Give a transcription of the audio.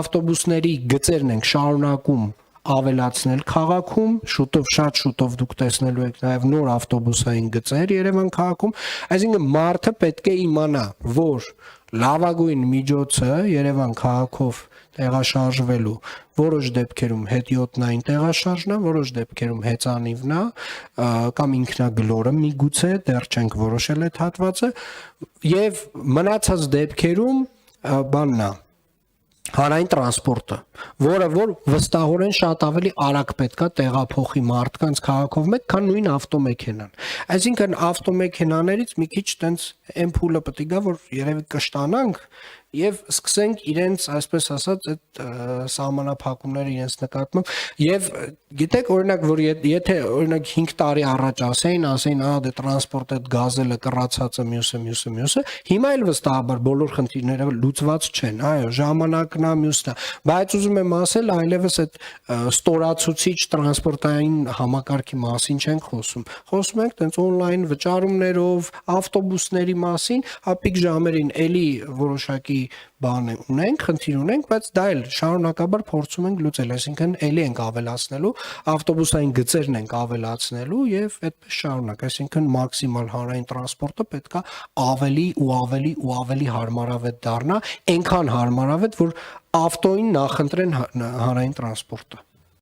ավտոբուսների գծերն ենք շարունակում ավելացնել քաղաքում, շատ շուտով դուք տեսնելու եք նաև նոր ավտոբուսային գծեր Երևան քաղաքում, այսինքն մարդը պետք է իմանա, որ լավագույն միջոցը Երևան քաղաքով տեղաշարժվելու որոշ դեպքերում հետիոտնային տեղաշարժն է, որոշ դեպքերում հեծանիվն է կամ ինքնագլորը միգուցե դեռ չենք որոշել այդ հատվածը եւ մնացած դեպքերում բանն է հանրային տրանսպորտը, որը որ վստահորեն շատ ավելի արագ պետքա տեղափոխի մարդկանց քաղաքով մեկ, քան նույն ավտոմեքենան։ Այսինքն ավտոմեքենաներից մի քիչ տենց էմփուլը պետք է գա, որ երևի կշտանանք եւ սկսենք իրենց, այսպես ասած, այդ սահմանափակումները իրենց նկատմամբ եւ գիտեք օրինակ որ եթե օրինակ 5 տարի առաջ ասեին, դե տրանսպորտ այդ գազելը կռացածը մյուսը, հիմա էլ վստահաբար բոլոր խնդիրները լուծված չեն, այո, ժամանակն է, մյուսն է, բայց ուզում եմ ասել, այլևս այդ ստորացուցիչ տրանսպորտային համակարգի մասին չենք խոսում ենք տենց on-line վճարումներով, ավտոբուսների մասին, հապիկ ժամերին էլի որոշակի բան ունենք, խնդիր ունենք, բայց դա էլ շարունակաբար փորձում ենք լուծել, այսինքն էլի ենք ավելացնելու, ավտոբուսային գծերն ենք ավելացնելու եւ այդպես շարունակ, այսինքն մաքսիմալ հանրային տրանսպորտը պետքա ավելի ու ավելի հարմարավետ դառնա, այնքան հարմարավետ, որ ավտոին նախընտրեն հանրային տրանսպորտը։